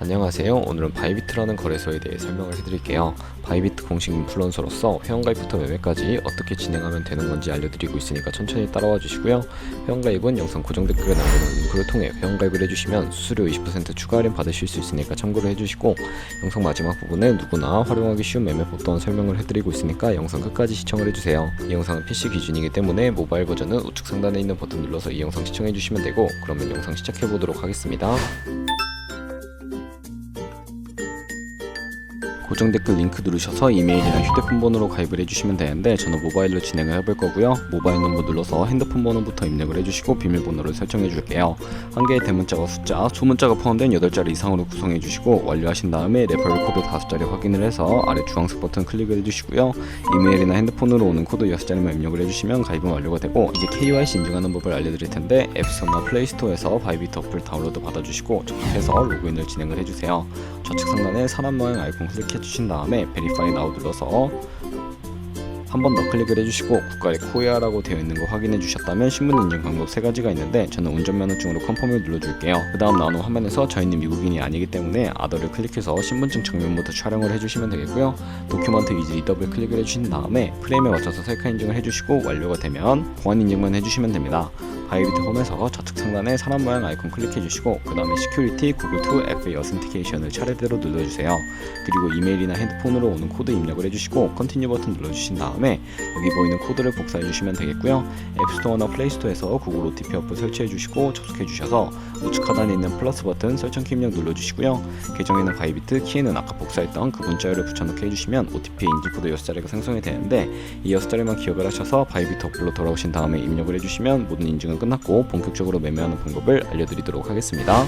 안녕하세요. 오늘은 바이비트라는 거래소에 대해 설명을 해드릴게요. 바이비트 공식 인플루언서로서 회원가입부터 매매까지 어떻게 진행하면 되는 건지 알려드리고 있으니까 천천히 따라와 주시고요. 회원가입은 영상 고정 댓글에 남겨놓은 링크를 통해 회원가입을 해주시면 수수료 20% 추가 할인 받으실 수 있으니까 참고를 해주시고, 영상 마지막 부분에 누구나 활용하기 쉬운 매매법 또한 설명을 해드리고 있으니까 영상 끝까지 시청을 해주세요. 이 영상은 PC 기준이기 때문에 모바일 버전은 우측 상단에 있는 버튼 눌러서 이 영상 시청해주시면 되고, 그러면 영상 시작해보도록 하겠습니다. 고정 댓글 링크 누르셔서 이메일이나 휴대폰 번호로 가입을 해주시면 되는데, 저는 모바일로 진행을 해볼 거고요. 모바일 넘버 눌러서 핸드폰 번호부터 입력을 해주시고 비밀번호를 설정해 줄게요. 한 개의 대문자와 숫자, 소문자가 포함된 8자리 이상으로 구성해 주시고, 완료하신 다음에 레퍼럴 코드 5자리 확인을 해서 아래 주황색 버튼 클릭을 해주시고요. 이메일이나 핸드폰으로 오는 코드 6자리만 입력을 해주시면 가입은 완료가 되고, 이제 KYC 인증하는 법을 알려드릴 텐데, 앱스토어나 플레이스토어에서 바이비트 어플 다운로드 받아주시고 접속해서 로그인을 진행을 해주세요. 좌측 상단에 사람 모양 아이콘 클릭해주신 다음에 베리파이 나우 눌러서 한 번 더 클릭을 해주시고, 국가에 코리아라고 되어 있는 거 확인해 주셨다면 신분 인증 방법 3가지가 있는데, 저는 운전면허증으로 컨펌을 눌러줄게요. 그 다음 나오는 화면에서 저희는 미국인이 아니기 때문에 아더를 클릭해서 신분증 정면부터 촬영을 해주시면 되겠고요. 도큐먼트 이지 더블 클릭을 해주신 다음에 프레임에 맞춰서 셀카 인증을 해주시고, 완료가 되면 보안 인증만 해주시면 됩니다. 바이비트 홈에서 좌측 상단에 사람 모양 아이콘 클릭해주시고, 그 다음에 시큐리티, 구글 투 FA 어센티케이션을 차례대로 눌러주세요. 그리고 이메일이나 핸드폰으로 오는 코드 입력을 해주시고 컨티뉴 버튼 눌러주신 다음에 여기 보이는 코드를 복사해주시면 되겠고요. 앱스토어나 플레이스토어에서 구글 OTP 어플 설치해주시고 접속해주셔서 우측 하단에 있는 플러스 버튼 설정키 입력 눌러주시고요. 계정에는 바이비트, 키에는 아까 복사했던 그 문자열을 붙여넣기 해주시면 OTP 인증 코드 6자리가 생성이 되는데, 이 6자리만 기억을 하셔서 바이비트 어플로 돌아오신 다음에 입력을 해주시면 모든 인증은 끝났고 본격적으로 매매하는 방법을 알려드리도록 하겠습니다.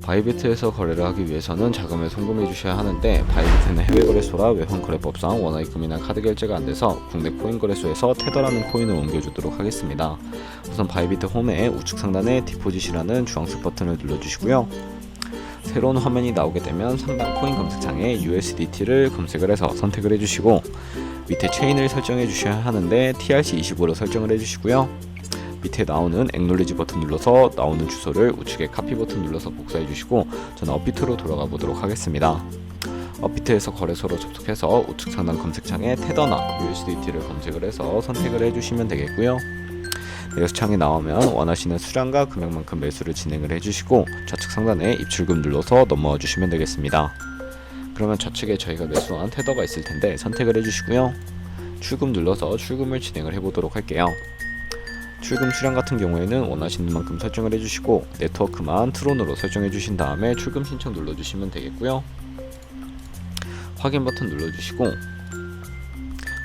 바이비트에서 거래를 하기 위해서는 자금을 송금해 주셔야 하는데, 바이비트는 해외 거래소라 외환 거래법상 원화입금이나 카드 결제가 안 돼서 국내 코인 거래소에서 테더라는 코인을 옮겨주도록 하겠습니다. 우선 바이비트 홈의 우측 상단에 디포짓이라는 주황색 버튼을 눌러주시고요. 새로운 화면이 나오게 되면 상단 코인 검색창에 USDT를 검색을 해서 선택을 해주시고, 밑에 체인을 설정해 주셔야 하는데 TRC25로 설정을 해주시고요. 밑에 나오는 액놀리지 버튼 눌러서 나오는 주소를 우측에 카피 버튼 눌러서 복사해 주시고, 저는 업비트로 돌아가 보도록 하겠습니다. 업비트에서 거래소로 접속해서 우측 상단 검색창에 테더나 USDT를 검색을 해서 선택을 해주시면 되겠고요. 매수창이 나오면 원하시는 수량과 금액만큼 매수를 진행을 해주시고, 좌측 상단에 입출금 눌러서 넘어와 주시면 되겠습니다. 그러면 좌측에 저희가 매수한 테더가 있을 텐데 선택을 해주시고요. 출금 눌러서 출금을 진행을 해보도록 할게요. 출금 수량 같은 경우에는 원하시는 만큼 설정을 해주시고, 네트워크만 트론으로 설정해 주신 다음에 출금 신청 눌러주시면 되겠고요. 확인 버튼 눌러주시고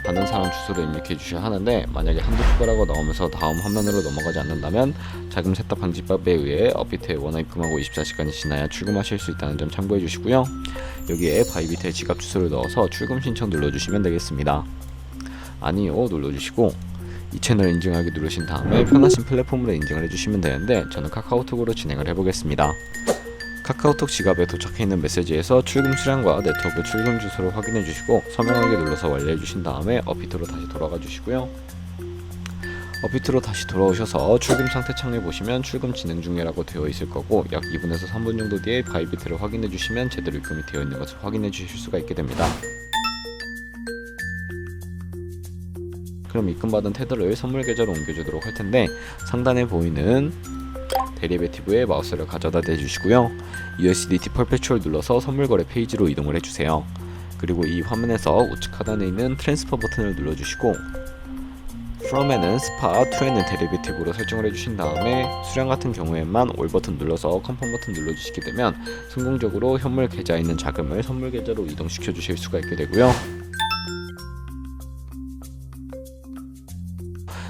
받는 사람 주소를 입력해 주셔야 하는데, 만약에 한두 추가라고 나오면서 다음 화면으로 넘어가지 않는다면 자금 세탁 방지법에 의해 업비트에 원화 입금하고 24시간이 지나야 출금하실 수 있다는 점 참고해 주시고요. 여기에 바이비트의 지갑 주소를 넣어서 출금 신청 눌러주시면 되겠습니다. 아니요 눌러주시고, 이 채널 인증하기 누르신 다음에 편하신 플랫폼으로 인증을 해주시면 되는데, 저는 카카오톡으로 진행을 해보겠습니다. 카카오톡 지갑에 도착해 있는 메시지에서 출금 수량과 네트워크 출금 주소를 확인해 주시고 서명하기 눌러서 완료해 주신 다음에 업비트로 다시 돌아가 주시고요. 업비트로 다시 돌아오셔서 출금 상태 창에 보시면 출금 진행 중이라고 되어 있을 거고, 약 2분에서 3분 정도 뒤에 바이비트를 확인해 주시면 제대로 입금이 되어 있는 것을 확인해 주실 수가 있게 됩니다. 그럼 입금받은 테더를 선물 계좌로 옮겨주도록 할 텐데, 상단에 보이는 데리베티브에 마우스를 가져다 대주시고요. USDT 퍼페추얼 눌러서 선물 거래 페이지로 이동을 해주세요. 그리고 이 화면에서 우측 하단에 있는 트랜스퍼 버튼을 눌러주시고, from에는 스파, to에는 데리베티브로 설정을 해주신 다음에 수량 같은 경우에만 올 버튼 눌러서 컨펌 버튼 눌러주시게 되면 성공적으로 현물 계좌에 있는 자금을 선물 계좌로 이동시켜 주실 수가 있게 되고요.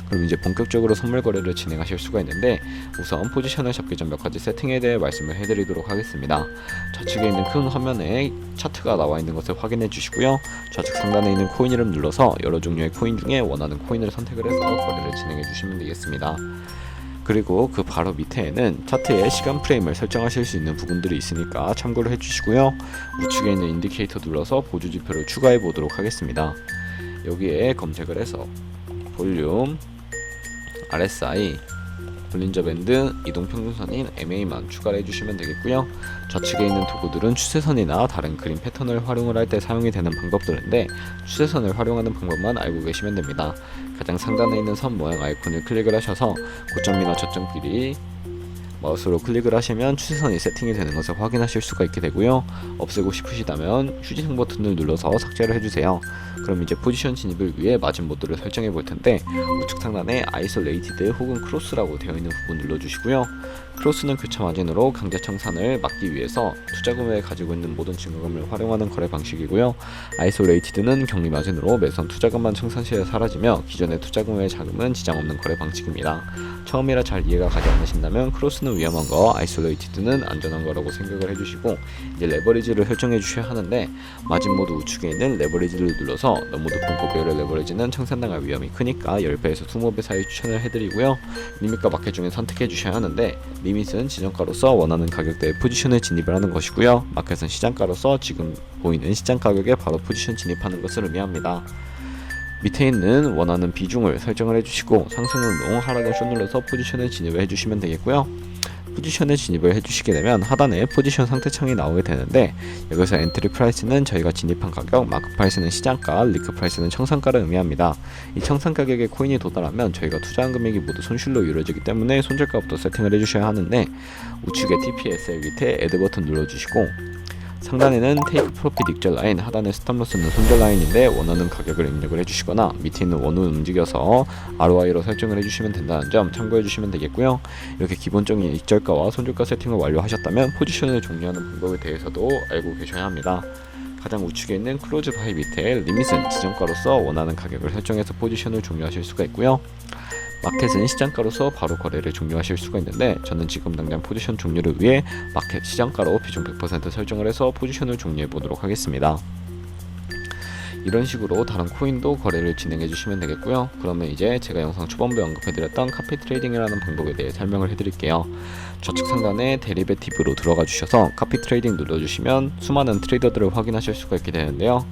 그럼 이제 본격적으로 선물 거래를 진행하실 수가 있는데, 우선 포지션을 잡기 전 몇 가지 세팅에 대해 말씀을 해드리도록 하겠습니다. 좌측에 있는 큰 화면에 차트가 나와 있는 것을 확인해 주시고요. 좌측 상단에 있는 코인 이름 눌러서 여러 종류의 코인 중에 원하는 코인을 선택을 해서 거래를 진행해 주시면 되겠습니다. 그리고 그 바로 밑에는 차트의 시간 프레임을 설정하실 수 있는 부분들이 있으니까 참고를 해주시고요. 우측에 있는 인디케이터 눌러서 보조 지표를 추가해 보도록 하겠습니다. 여기에 검색을 해서 볼륨, RSI, 볼린저 밴드, 이동 평균선인 MA만 추가를 해주시면 되겠고요. 좌측에 있는 도구들은 추세선이나 다른 그림 패턴을 활용을 할 때 사용이 되는 방법들인데 추세선을 활용하는 방법만 알고 계시면 됩니다. 가장 상단에 있는 선 모양 아이콘을 클릭을 하셔서 고점이나 저점끼리 마우스로 클릭을 하시면 추세선이 세팅이 되는 것을 확인하실 수가 있게 되고요. 없애고 싶으시다면 휴지성 버튼을 눌러서 삭제를 해주세요. 그럼 이제 포지션 진입을 위해 마진 모드를 설정해 볼 텐데 우측 상단에 아이솔레이티드 혹은 크로스라고 되어 있는 부분 눌러주시고요. 크로스는 교차 마진으로 강제 청산을 막기 위해서 투자금에 가지고 있는 모든 증거금을 활용하는 거래 방식이고요. 아이솔레이티드는 격리 마진으로 매선 투자금만 청산 시에 사라지며 기존의 투자금의 자금은 지장 없는 거래 방식입니다. 처음이라 잘 이해가 가지 않으신다면 크로스는 위험한 거, 아이솔레이티드는 안전한 거라고 생각을 해주시고 이제 레버리지를 설정해 주셔야 하는데 마진 모드 우측에 있는 레버리지를 눌러서 너무 높은 고배율의 레버리지는 청산당할 위험이 크니까 10배에서 20배 사이 추천을 해드리고요. 리밋과 마켓 중에 선택해 주셔야 하는데 리밋은 지정가로서 원하는 가격대의 포지션에 진입을 하는 것이고요. 마켓은 시장가로서 지금 보이는 시장 가격에 바로 포지션 진입하는 것을 의미합니다. 밑에 있는 원하는 비중을 설정을 해주시고 상승운동, 하락은 숏 눌러서 포지션에 진입을 해주시면 되겠고요. 포지션에 진입을 해주시게 되면 하단에 포지션 상태창이 나오게 되는데 여기서 엔트리 프라이스는 저희가 진입한 가격, 마크 프라이스는 시장가, 리크 프라이스는 청산가를 의미합니다. 이 청산 가격에 코인이 도달하면 저희가 투자한 금액이 모두 손실로 이루어지기 때문에 손절가부터 세팅을 해주셔야 하는데 우측에 TPSL 밑에 애드 버튼 눌러주시고 상단에는 테이크 프로핏 익절 라인, 하단에 스탑로스는 손절 라인인데 원하는 가격을 입력을 해주시거나 밑에 있는 원을 움직여서 ROI로 설정을 해주시면 된다는 점 참고해 주시면 되겠고요. 이렇게 기본적인 익절가와 손절가 세팅을 완료하셨다면 포지션을 종료하는 방법에 대해서도 알고 계셔야 합니다. 가장 우측에 있는 클로즈 바이 밑에 리밋은 지정가로서 원하는 가격을 설정해서 포지션을 종료하실 수가 있고요. 마켓은 시장가로서 바로 거래를 종료하실 수가 있는데 저는 지금 당장 포지션 종료를 위해 마켓 시장가로 비중 100% 설정을 해서 포지션을 종료해 보도록 하겠습니다. 이런 식으로 다른 코인도 거래를 진행해 주시면 되겠고요. 그러면 이제 제가 영상 초반부에 언급해드렸던 카피 트레이딩이라는 방법에 대해 설명을 해드릴게요. 좌측 상단에 데리베티브로 들어가 주셔서 카피 트레이딩 눌러주시면 수많은 트레이더들을 확인하실 수가 있게 되는데요.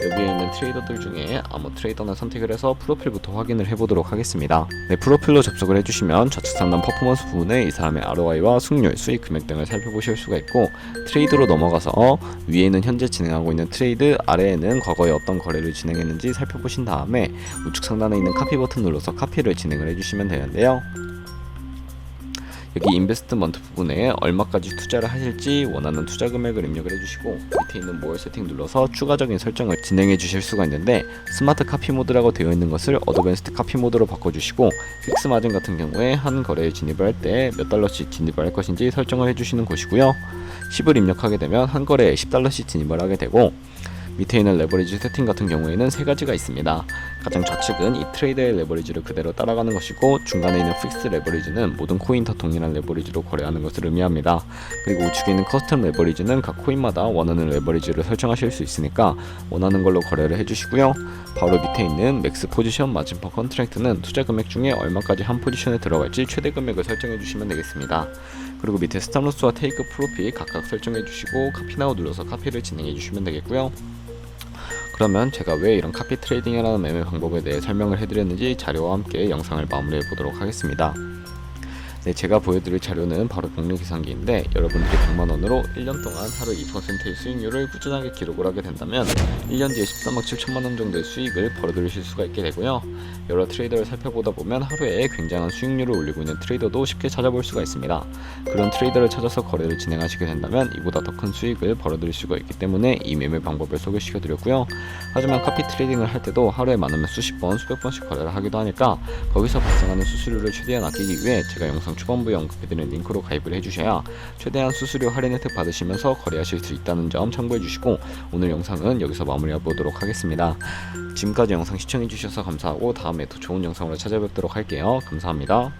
여기에 있는 트레이더들 중에 아무 트레이더나 선택을 해서 프로필부터 확인을 해보도록 하겠습니다. 네, 프로필로 접속을 해주시면 좌측 상단 퍼포먼스 부분에 이 사람의 ROI와 승률, 수익 금액 등을 살펴보실 수가 있고 트레이드로 넘어가서 위에는 현재 진행하고 있는 트레이드, 아래에는 과거에 어떤 거래를 진행했는지 살펴보신 다음에 우측 상단에 있는 카피 버튼 눌러서 카피를 진행을 해주시면 되는데요. 여기 인베스트먼트 부분에 얼마까지 투자를 하실지 원하는 투자 금액을 입력을 해주시고 밑에 있는 모어 세팅 눌러서 추가적인 설정을 진행해 주실 수가 있는데 스마트 카피 모드라고 되어 있는 것을 어드밴스드 카피 모드로 바꿔주시고 픽스 마진 같은 경우에 한 거래에 진입을 할 때 몇 달러씩 진입을 할 것인지 설정을 해주시는 것이고요. 10을 입력하게 되면 한 거래에 10달러씩 진입을 하게 되고 밑에 있는 레버리지 세팅 같은 경우에는 세 가지가 있습니다. 가장 좌측은 이 트레이더의 레버리지를 그대로 따라가는 것이고 중간에 있는 픽스 레버리지는 모든 코인 다 동일한 레버리지로 거래하는 것을 의미합니다. 그리고 우측에 있는 커스텀 레버리지는 각 코인마다 원하는 레버리지를 설정하실 수 있으니까 원하는 걸로 거래를 해주시고요. 바로 밑에 있는 맥스 포지션 마진 퍼 컨트랙트는 투자 금액 중에 얼마까지 한 포지션에 들어갈지 최대 금액을 설정해 주시면 되겠습니다. 그리고 밑에 스탑로스와 테이크 프로핏 각각 설정해 주시고 카피 나우 눌러서 카피를 진행해 주시면 되겠고요. 그러면 제가 왜 이런 카피 트레이딩이라는 매매 방법에 대해 설명을 해드렸는지 자료와 함께 영상을 마무리해 보도록 하겠습니다. 네, 제가 보여드릴 자료는 바로 복리계산기인데 여러분들이 100만원으로 1년 동안 하루 2%의 수익률을 꾸준하게 기록을 하게 된다면 1년 뒤에 13억 7천만원 정도의 수익을 벌어들이실 수가 있게 되고요. 여러 트레이더를 살펴보다 보면 하루에 굉장한 수익률을 올리고 있는 트레이더도 쉽게 찾아볼 수가 있습니다. 그런 트레이더를 찾아서 거래를 진행하시게 된다면 이보다 더 큰 수익을 벌어들일 수가 있기 때문에 이 매매 방법을 소개시켜 드렸고요. 하지만 카피 트레이딩을 할 때도 하루에 많으면 수십 번, 수백 번씩 거래를 하기도 하니까 거기서 발생하는 수수료를 최대한 아끼기 위해 제가 영상 초반부에 언급해드린 링크로 가입을 해주셔야 최대한 수수료 할인 혜택 받으시면서 거래하실 수 있다는 점 참고해주시고 오늘 영상은 여기서 마무리해보도록 하겠습니다. 지금까지 영상 시청해주셔서 감사하고 다음에 더 좋은 영상으로 찾아뵙도록 할게요. 감사합니다.